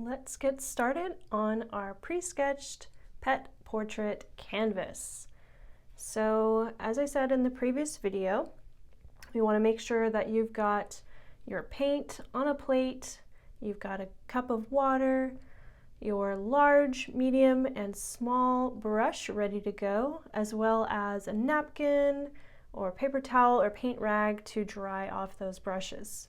let's get started on our pre-sketched pet portrait canvas. So as I said in the previous video, you want to make sure that you've got your paint on a plate, you've got a cup of water, your large, medium, and small brush ready to go, as well as a napkin or paper towel or paint rag to dry off those brushes.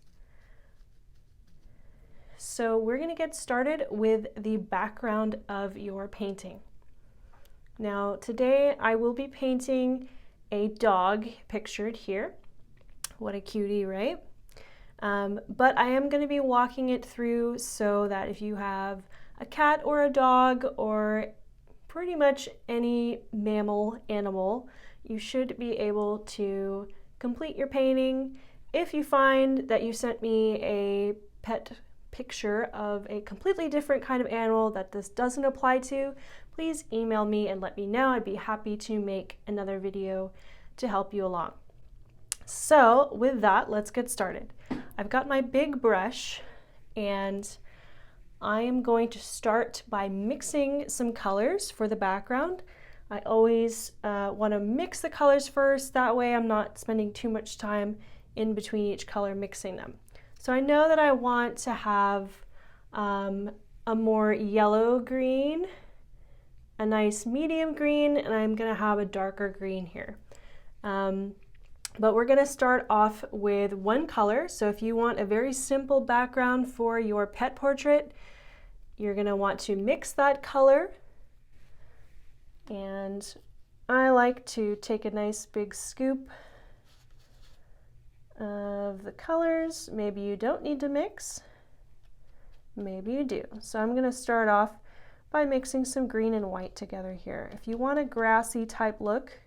So we're going to get started with the background of your painting. Now today I will be painting a dog pictured here. What a cutie, right? But I am going to be walking it through so that if you have a cat or a dog or pretty much any mammal animal, you should be able to complete your painting. If you find that you sent me a pet picture of a completely different kind of animal that this doesn't apply to, please email me and let me know. I'd be happy to make another video to help you along. So with that, let's get started. I've got my big brush and I am going to start by mixing some colors for the background. I always want to mix the colors first, that way I'm not spending too much time in between each color mixing them. So I know that I want to have a more yellow green, a nice medium green, and I'm going to have a darker green here. But we're going to start off with one color. So if you want a very simple background for your pet portrait, you're going to want to mix that color. And I like to take a nice big scoop of the colors. Maybe you don't need to mix, maybe you do. So I'm going to start off by mixing some green and white together here. If you want a grassy type look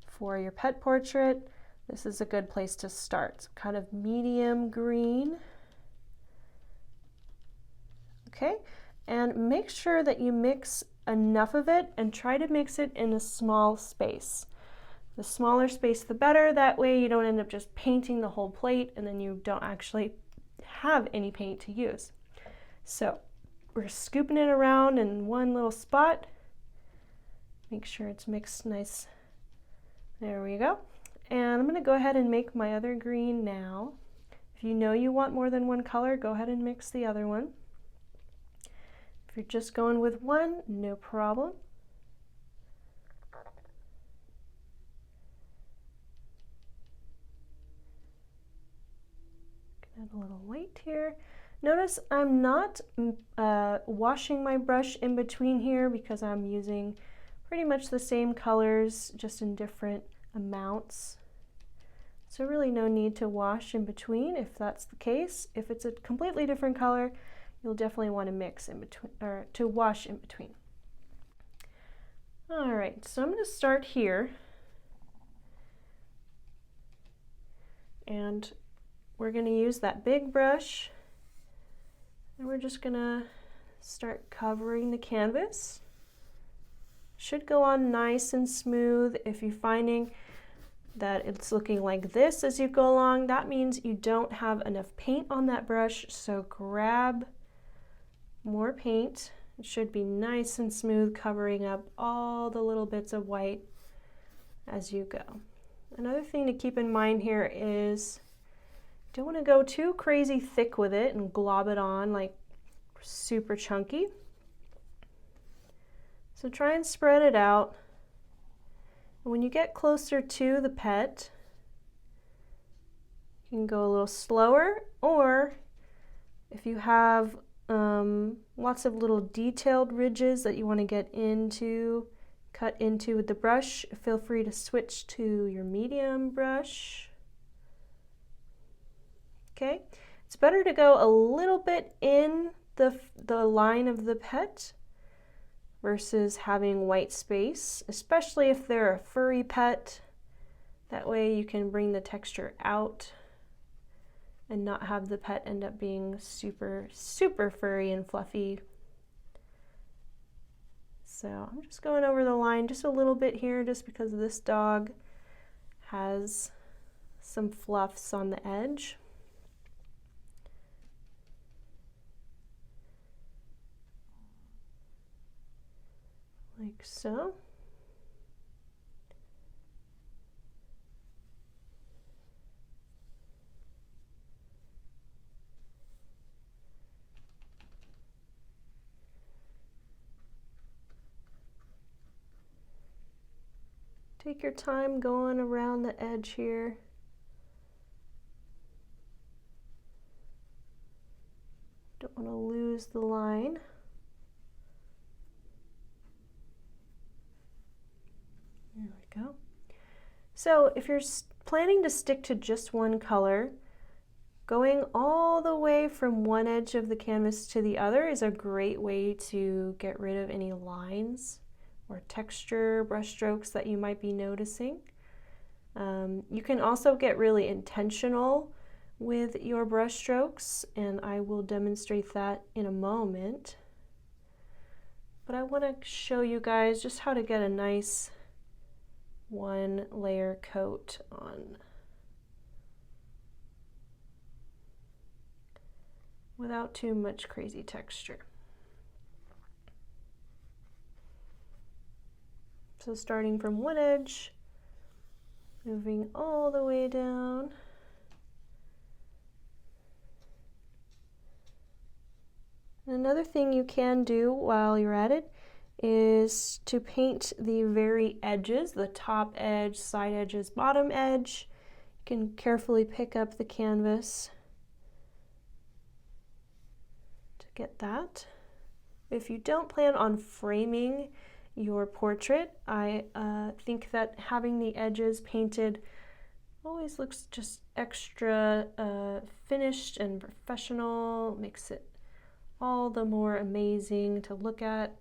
for your pet portrait, this is a good place to start. Kind of medium green. Okay, and make sure that you mix enough of it and try to mix it in a small space. The smaller space the better, that way you don't end up just painting the whole plate and then you don't actually have any paint to use. So we're scooping it around in one little spot. Make sure it's mixed nice. There we go. And I'm going to go ahead and make my other green now. If you know you want more than one color, go ahead and mix the other one. If you're just going with one, no problem. Add a little white here. Notice I'm not washing my brush in between here because I'm using pretty much the same colors, just in different amounts. So really no need to wash in between if that's the case. If it's a completely different color, you'll definitely want to mix in between, or to wash in between. All right, so I'm going to start here. And we're going to use that big brush and we're just going to start covering the canvas. Should go on nice and smooth. If you're finding that it's looking like this as you go along, that means you don't have enough paint on that brush, so grab more paint. It should be nice and smooth, covering up all the little bits of white as you go. Another thing to keep in mind here is don't want to go too crazy thick with it and glob it on like super chunky. So try and spread it out. And when you get closer to the pet, you can go a little slower, or if you have lots of little detailed ridges that you want to get into, cut into with the brush, feel free to switch to your medium brush. Okay, it's better to go a little bit in the line of the pet versus having white space, especially if they're a furry pet. That way you can bring the texture out and not have the pet end up being super, super furry and fluffy. So I'm just going over the line just a little bit here, just because this dog has some fluffs on the edge. like so. Take your time going around the edge here. Don't want to lose the line. There we go. So if you're planning to stick to just one color, going all the way from one edge of the canvas to the other is a great way to get rid of any lines or texture brush strokes that you might be noticing. You can also get really intentional with your brush strokes, and I will demonstrate that in a moment. But I want to show you guys just how to get a nice one layer coat on without too much crazy texture. So starting from one edge, moving all the way down. And another thing you can do while you're at it is to paint the very edges, the top edge, side edges, bottom edge. You can carefully pick up the canvas to get that. If you don't plan on framing your portrait, I think that having the edges painted always looks just extra finished and professional, makes it all the more amazing to look at.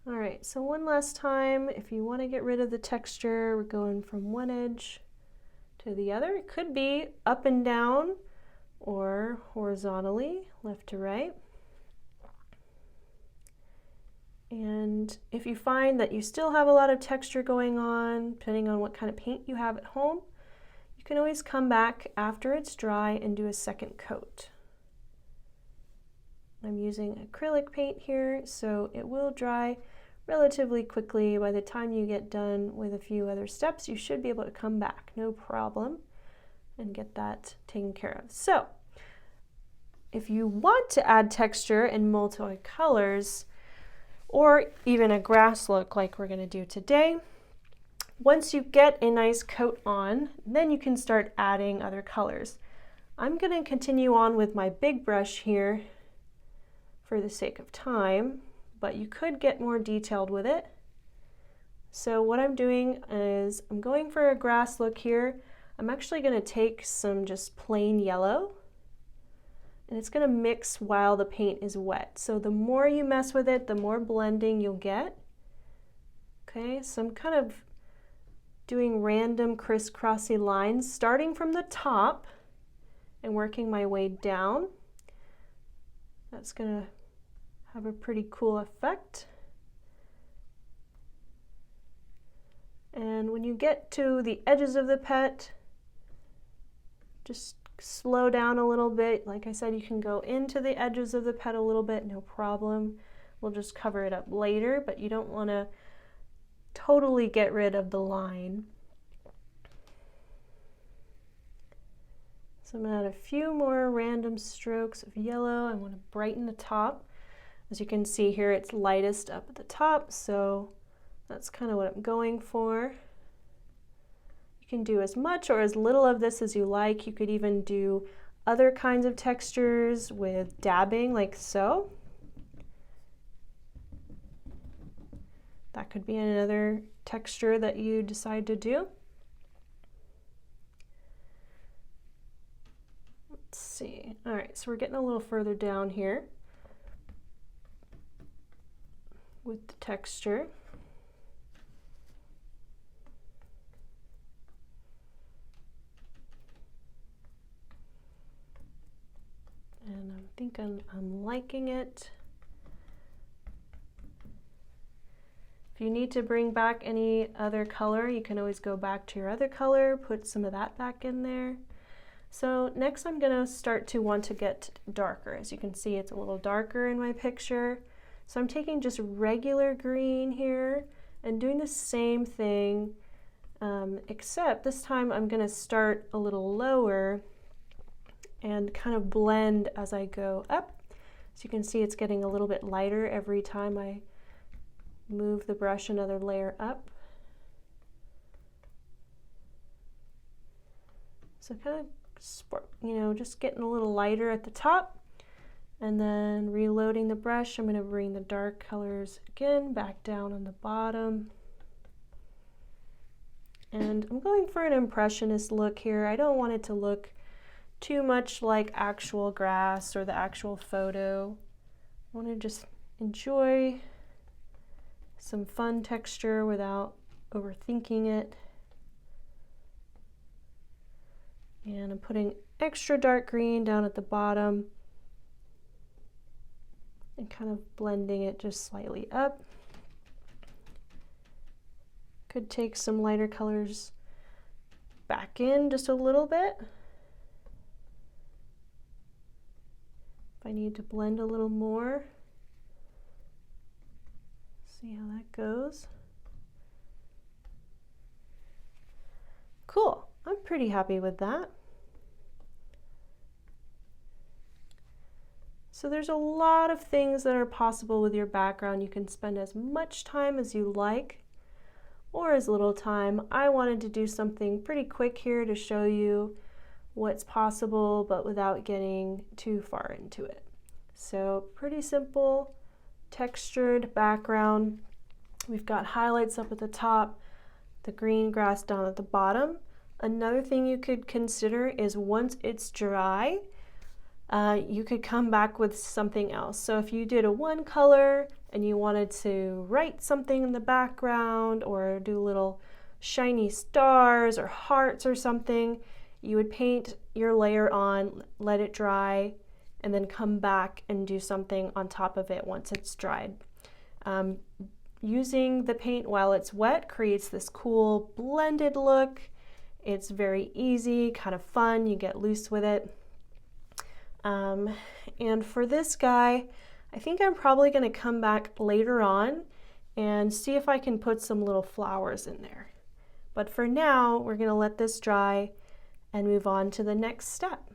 All right, so one last time, if you want to get rid of the texture, we're going from one edge to the other. It could be up and down or horizontally, left to right. And if you find that you still have a lot of texture going on, depending on what kind of paint you have at home, you can always come back after it's dry and do a second coat. I'm using acrylic paint here, so it will dry relatively quickly. By the time you get done with a few other steps, you should be able to come back, no problem, and get that taken care of. So, if you want to add texture and multi-colors, or even a grass look like we're going to do today, once you get a nice coat on, then you can start adding other colors. I'm going to continue on with my big brush here for the sake of time, but you could get more detailed with it. So what I'm doing is I'm going for a grass look here. I'm actually going to take some just plain yellow, and it's going to mix while the paint is wet. So the more you mess with it, the more blending you'll get. Okay, so I'm kind of doing random crisscrossy lines, starting from the top and working my way down. That's going to have a pretty cool effect. And when you get to the edges of the pet, just slow down a little bit. Like I said, you can go into the edges of the pet a little bit, no problem. We'll just cover it up later, but you don't want to totally get rid of the line. So I'm going to add a few more random strokes of yellow. I want to brighten the top. As you can see here, it's lightest up at the top, so that's kind of what I'm going for. You can do as much or as little of this as you like. You could even do other kinds of textures with dabbing, like so. That could be another texture that you decide to do. Let's see. All right, so we're getting a little further down here with the texture. And I think I'm liking it. If you need to bring back any other color, you can always go back to your other color, put some of that back in there. So next I'm going to start to want to get darker. As you can see, it's a little darker in my picture. So I'm taking just regular green here and doing the same thing, except this time I'm going to start a little lower and kind of blend as I go up. So you can see it's getting a little bit lighter every time I move the brush another layer up. So kind of, you know, just getting a little lighter at the top, and then reloading the brush. I'm going to bring the dark colors again back down on the bottom. And I'm going for an impressionist look here. I don't want it to look too much like actual grass or the actual photo. I want to just enjoy some fun texture without overthinking it. And I'm putting extra dark green down at the bottom and kind of blending it just slightly up. Could take some lighter colors back in just a little bit if I need to blend a little more. See how that goes. Cool. I'm pretty happy with that. So there's a lot of things that are possible with your background. You can spend as much time as you like or as little time. I wanted to do something pretty quick here to show you what's possible, but without getting too far into it. So pretty simple, textured background. We've got highlights up at the top, the green grass down at the bottom. Another thing you could consider is once it's dry, you could come back with something else. So if you did a one color and you wanted to write something in the background or do little shiny stars or hearts or something, you would paint your layer on, let it dry, and then come back and do something on top of it once it's dried. Using the paint while it's wet creates this cool blended look. It's very easy, kind of fun, you get loose with it. And for this guy, I think I'm probably going to come back later on and see if I can put some little flowers in there. But for now, we're going to let this dry and move on to the next step.